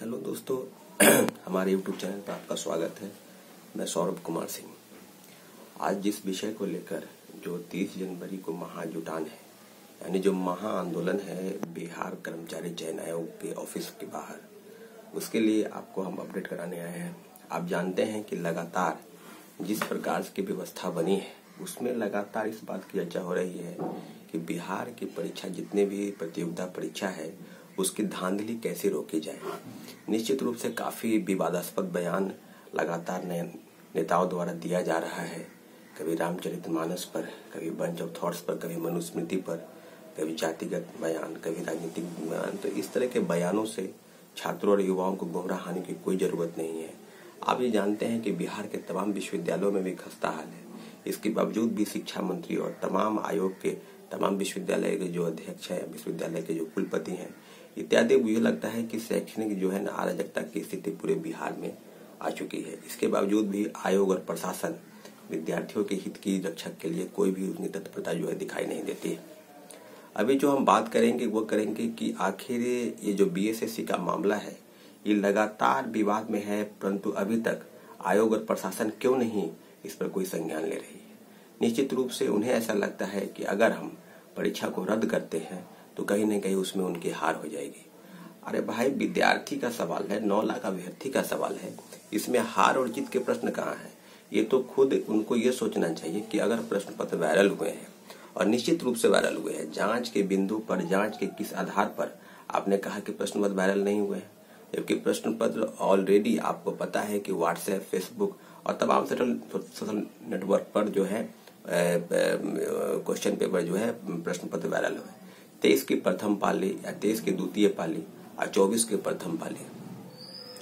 Hello दोस्तों, हमारे YouTube channel पर आपका स्वागत है। मैं सौरभ कुमार सिंह। आज जिस विषय को लेकर जो 30 जनवरी को महाजुटान है, यानी जो महा आंदोलन है बिहार कर्मचारी चयन आयोग के ऑफिस के बाहर, उसके लिए आपको हम अपडेट कराने आए हैं। आप जानते हैं कि लगातार जिस प्रकार की व्यवस्था बनी है उसमें लगातार इस बात की चर्चा हो रही है कि बिहार की परीक्षा, जितने भी प्रतियोगिता परीक्षा है, उसकी धांधली कैसे रोकी जाए। निश्चित रूप से काफी विवादास्पद बयान लगातार नेताओं द्वारा दिया जा रहा है। कभी रामचरितमानस पर, कभी बंच ऑफ थॉट्स पर, कभी मनुस्मृति पर, कभी जातिगत बयान, कभी राजनीतिक बयान। तो इस तरह के बयानों से छात्रों और युवाओं को गुमराह होने की कोई जरूरत नहीं है। आप ये जानते हैं कि बिहार के तमाम विश्वविद्यालयों में भी खस्ता हाल है। इसके बावजूद भी शिक्षा मंत्री और तमाम आयोग के तमाम विश्वविद्यालय के जो अध्यक्ष है, विश्वविद्यालय के जो कुलपति हैं इत्यादि, मुझे लगता है कि शैक्षणिक जो है ना अराजकता की स्थिति पूरे बिहार में आ चुकी है। इसके बावजूद भी आयोग और प्रशासन विद्यार्थियों के हित की रक्षा के लिए कोई भी उनकी तत्परता जो है दिखाई नहीं देती है। अभी जो हम बात करेंगे वो करेंगे कि आखिर ये जो बीएसएससी का मामला है ये लगातार विवाद में है, परंतु अभी तक आयोग और प्रशासन क्यों नहीं इस पर कोई संज्ञान ले रही है। निश्चित रूप से उन्हें ऐसा लगता है कि अगर हम परीक्षा को रद्द करते हैं तो कहीं न कहीं उसमें उनकी हार हो जाएगी। अरे भाई, विद्यार्थी का सवाल है, 9 लाख अभ्यर्थी का सवाल है, इसमें हार और जीत के प्रश्न कहाँ है। ये तो खुद उनको ये सोचना चाहिए कि अगर प्रश्न पत्र वायरल हुए हैं और निश्चित रूप से वायरल हुए हैं, जांच के बिंदु पर, जांच के किस आधार पर आपने कहा कि प्रश्न पत्र वायरल नहीं हुए हैं, जबकि प्रश्न पत्र ऑलरेडी आपको पता है कि व्हाट्सएप, फेसबुक और तमाम सोशल नेटवर्क पर जो है क्वेश्चन पेपर जो है प्रश्न पत्र वायरल हुए। 23 की प्रथम पाली या 23 की द्वितीय पाली और 24 की प्रथम पाली।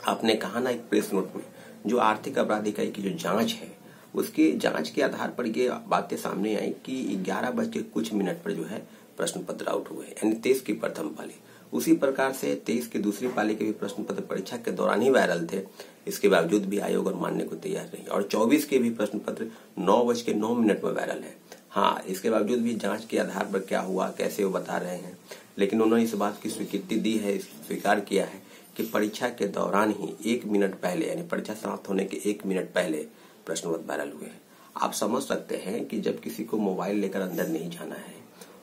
आपने कहा ना एक प्रेस नोट में, जो आर्थिक अपराध इकाई की जो जांच है उसकी जांच के आधार पर ये बातें सामने आई कि 11 पर जो है प्रश्न पत्र आउट हुए, यानी 23 की प्रथम पाली। उसी प्रकार से 23 की दूसरी पाली के भी प्रश्न पत्र परीक्षा के दौरान ही वायरल थे। इसके बावजूद भी आयोग और मानने को तैयार नहीं, और 24 के भी प्रश्न पत्र 9:09 में वायरल है। हाँ, इसके बावजूद भी जांच के आधार पर क्या हुआ, कैसे वो बता रहे हैं, लेकिन उन्होंने इस बात की स्वीकृति दी है, स्वीकार किया है कि परीक्षा के दौरान ही 1 मिनट पहले, यानी परीक्षा समाप्त होने के 1 मिनट पहले प्रश्न पत्र वायरल हुए हैं। आप समझ सकते हैं कि जब किसी को मोबाइल लेकर अंदर नहीं जाना है,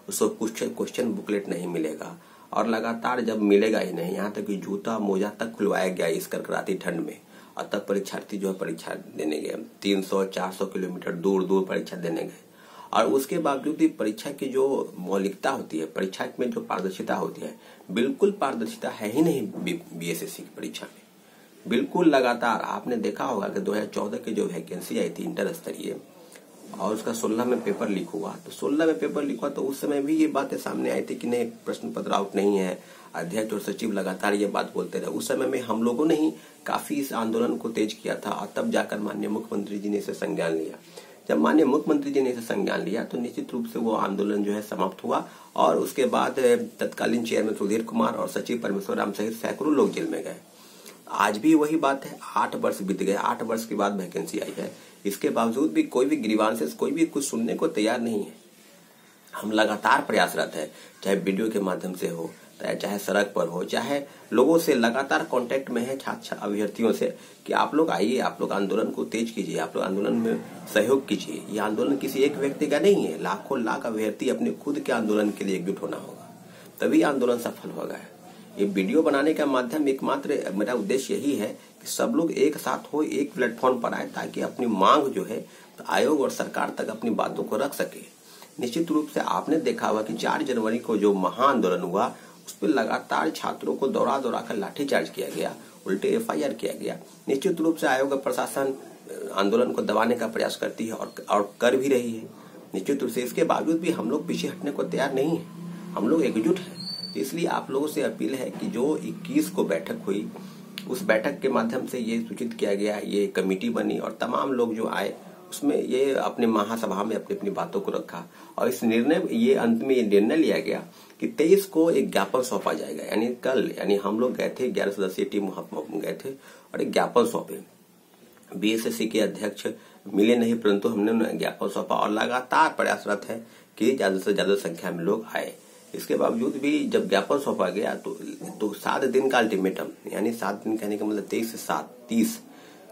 उसको क्वेश्चन बुकलेट नहीं मिलेगा, और लगातार जब मिलेगा ही नहीं, यहाँ तक कि जूता मोजा तक खुलवाया गया इस कड़कड़ाती ठंड में, और तब परीक्षार्थी जो है परीक्षा देने गए। 300-400 किलोमीटर दूर परीक्षा देने गए, और उसके बावजूद भी परीक्षा की जो मौलिकता होती है, परीक्षा में जो पारदर्शिता होती है, बिल्कुल पारदर्शिता है ही नहीं बीएसएससी की परीक्षा में। बिल्कुल लगातार आपने देखा होगा कि 2014 की जो वैकेंसी आई थी इंटर स्तरीय, और उसका 16 में पेपर लीक हुआ, तो 16 में पेपर लीक हुआ तो उस समय भी ये बातें सामने आई थी कि नहीं, प्रश्न पत्र आउट नहीं है। अध्यक्ष और सचिव लगातार ये बात बोलते रहे। उस समय में हम लोगों ने ही काफी इस आंदोलन को तेज किया था, और तब जाकर माननीय मुख्यमंत्री जी ने इसे संज्ञान लिया। जब माननीय मुख्यमंत्री जी ने इसे संज्ञान लिया तो निश्चित रूप से वो आंदोलन जो है समाप्त हुआ, और उसके बाद तत्कालीन चेयरमैन सुधीर कुमार और सचिव परमेश्वर राम सहित सैकड़ों लोग जेल में गए। आज भी वही बात है, 8 वर्ष बीत गए, 8 वर्ष के बाद वैकेंसी आई है, इसके बावजूद भी कोई भी ग्रीवांसेस, कोई भी कुछ सुनने को तैयार नहीं है। हम लगातार प्रयासरत है, चाहे वीडियो के माध्यम से हो, चाहे सड़क पर हो, चाहे लोगों से लगातार कांटेक्ट में है, छात्र अभ्यर्थियों से, कि आप लोग आइए, आप लोग आंदोलन को तेज कीजिए, आप लोग आंदोलन में सहयोग कीजिए। ये आंदोलन किसी एक व्यक्ति का नहीं है, लाखों लाख अभ्यर्थी अपने खुद के आंदोलन के लिए एकजुट होना होगा, तभी आंदोलन सफल होगा। ये वीडियो बनाने का माध्यम एकमात्र मेरा उद्देश्य यही है कि सब लोग एक साथ हो, एक प्लेटफॉर्म पर आए, ताकि अपनी मांग जो है तो आयोग और सरकार तक अपनी बातों को रख सके। निश्चित रूप से आपने देखा होगा कि 4 जनवरी को जो महाआंदोलन हुआ उस पर लगातार छात्रों को दौड़ा कर लाठीचार्ज किया गया, उल्टे एफआईआर किया गया। निश्चित रूप से आयोग और प्रशासन आंदोलन को दबाने का प्रयास करती है और कर भी रही है। निश्चित रूप से इसके बावजूद भी हम लोग पीछे हटने को तैयार नहीं है, हम लोग एकजुट है। इसलिए आप लोगों से अपील है कि जो 21 को बैठक हुई, उस बैठक के माध्यम से ये सूचित किया गया, ये कमेटी बनी और तमाम लोग जो आए उसमें ये अपने महासभा में अपनी अपनी बातों को रखा, और इस अंत में ये निर्णय लिया गया कि 23 को एक ज्ञापन सौंपा जाएगा। यानी कल, यानी हम लोग गए थे, 11 सदस्यीय टीम गए थे और एक ज्ञापन सौंपे। बीएसएससी के अध्यक्ष मिले नहीं, परंतु हमने ज्ञापन सौंपा और लगातार प्रयासरत है कि ज्यादा से ज्यादा संख्या में लोग आए। इसके बावजूद भी जब ज्ञापन सौंपा गया तो 7 दिन का अल्टीमेटम, यानी 7 दिन कहने का मतलब 23 से 7 30,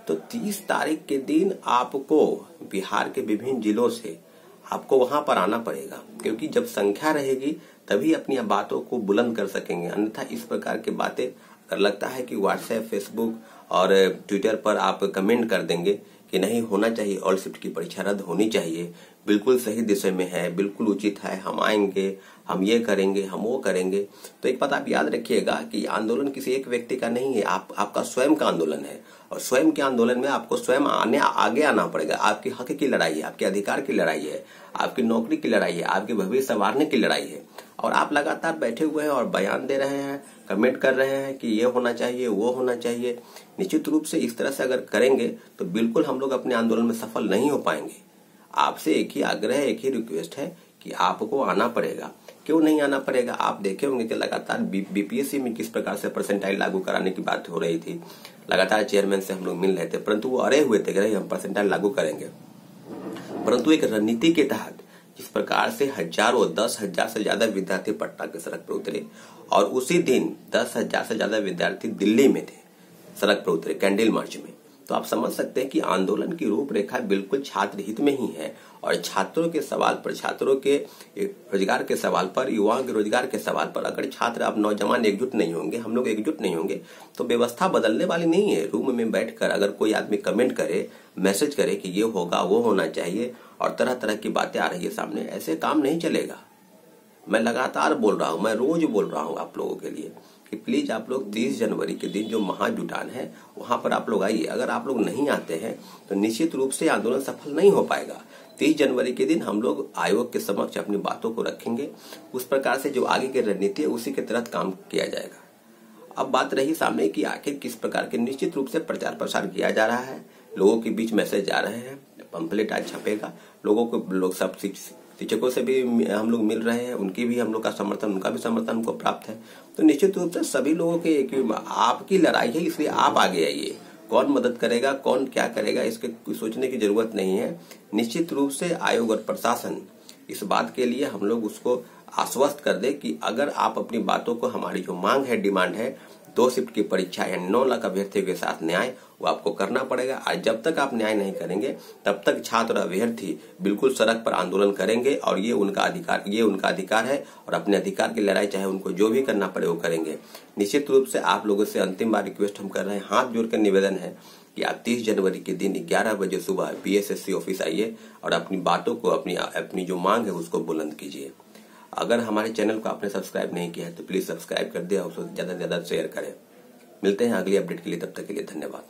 तो 30 तारीख के दिन आपको बिहार के विभिन्न जिलों से आपको वहां पर आना पड़ेगा, क्योंकि जब संख्या रहेगी तभी अपनी बातों को बुलंद कर सकेंगे। अन्यथा इस प्रकार की बातें अगर लगता है कि व्हाट्सएप, फेसबुक और ट्विटर पर आप कमेंट कर देंगे कि नहीं होना चाहिए, ऑल शिफ्ट की परीक्षा रद्द होनी चाहिए, बिल्कुल सही दिशा में है, बिल्कुल उचित है, हम आएंगे, हम ये करेंगे, हम वो करेंगे, तो एक बात आप याद रखिएगा कि आंदोलन किसी एक व्यक्ति का नहीं है, आपका स्वयं का आंदोलन है। और स्वयं के आंदोलन में आपको स्वयं आगे आना पड़ेगा। आपके हक की लड़ाई है, आपके अधिकार की लड़ाई है, आपकी नौकरी की लड़ाई है, आपके भविष्य संवारने की लड़ाई है। और आप लगातार बैठे हुए हैं और बयान दे रहे हैं, कमेंट कर रहे हैं कि ये होना चाहिए, वो होना चाहिए। निश्चित रूप से इस तरह से अगर करेंगे तो बिल्कुल हम लोग अपने आंदोलन में सफल नहीं हो पाएंगे। आपसे एक ही आग्रह, एक ही रिक्वेस्ट है कि आपको आना पड़ेगा। क्यों नहीं आना पड़ेगा? आप देखे होंगे कि लगातार बीपीएससी में किस प्रकार से परसेंटाइल लागू कराने की बात हो रही थी। लगातार चेयरमैन से हम लोग मिल रहे थे, परंतु वो अड़े हुए थे कि हम परसेंटाइल लागू करेंगे। परंतु एक रणनीति के तहत जिस प्रकार से हजारों, 10,000 से ज्यादा विद्यार्थी पटना के सड़क पर उतरे और उसी दिन 10,000 से ज्यादा विद्यार्थी दिल्ली में थे, सड़क पर उतरे कैंडल मार्च में, तो आप समझ सकते हैं कि आंदोलन की रूपरेखा बिल्कुल छात्र हित में ही है। और छात्रों के सवाल पर, छात्रों के रोजगार के सवाल पर, युवाओं के रोजगार के सवाल पर अगर छात्र, अब नौजवान एकजुट नहीं होंगे, हम लोग एकजुट नहीं होंगे, तो व्यवस्था बदलने वाली नहीं है। रूम में बैठकर अगर कोई आदमी कमेंट करे, मैसेज करे कि ये होगा, वो होना चाहिए और तरह तरह की बातें आ रही है सामने, ऐसे काम नहीं चलेगा। मैं लगातार बोल रहा हूं, मैं रोज बोल रहा हूं आप लोगों के लिए कि प्लीज आप लोग 30 जनवरी के दिन जो महाजुटान है वहां पर आप लोग आइए। अगर आप लोग नहीं आते हैं तो निश्चित रूप से आंदोलन सफल नहीं हो पाएगा। 30 जनवरी के दिन हम लोग आयोग के समक्ष अपनी बातों को रखेंगे, उस प्रकार से जो आगे की रणनीति है उसी के तहत काम किया जाएगा। अब बात रही सामने कि आखिर किस प्रकार के निश्चित रूप से प्रचार प्रसार किया जा रहा है, लोगों के बीच मैसेज जा रहे हैं, पंपलेट आज छपेगा, लोगों को, लोग सब शिक्षकों से भी हम लोग मिल रहे हैं, उनकी भी हम लोग का समर्थन, उनका भी समर्थन हमको प्राप्त है। तो निश्चित रूप से सभी लोगों के आपकी लड़ाई है, इसलिए आप आगे आइए। कौन मदद करेगा, कौन क्या करेगा, इसके सोचने की जरूरत नहीं है। निश्चित रूप से आयोग और प्रशासन इस बात के लिए हम लोग उसको आश्वस्त कर दे कि अगर आप अपनी बातों को, हमारी जो मांग है, डिमांड है 2 शिफ्ट की परीक्षा यानी 9 लाख अभ्यर्थियों के साथ न्याय, वो आपको करना पड़ेगा। और जब तक आप न्याय नहीं करेंगे तब तक छात्र और अभ्यर्थी बिल्कुल सड़क पर आंदोलन करेंगे और ये उनका अधिकार है और अपने अधिकार की लड़ाई चाहे उनको जो भी करना पड़े वो करेंगे। निश्चित रूप से आप लोगों से अंतिम बार रिक्वेस्ट हम कर रहे हैं, हाथ जोड़कर निवेदन है कि आप 30 जनवरी के दिन 11 बजे सुबह बीएसएससी ऑफिस आइए और अपनी बातों को, अपनी जो मांग है उसको बुलंद कीजिए। अगर हमारे चैनल को आपने सब्सक्राइब नहीं किया है तो प्लीज सब्सक्राइब कर दे और उसको ज्यादा से ज्यादा शेयर करें। मिलते हैं अगली अपडेट के लिए, तब तक के लिए धन्यवाद।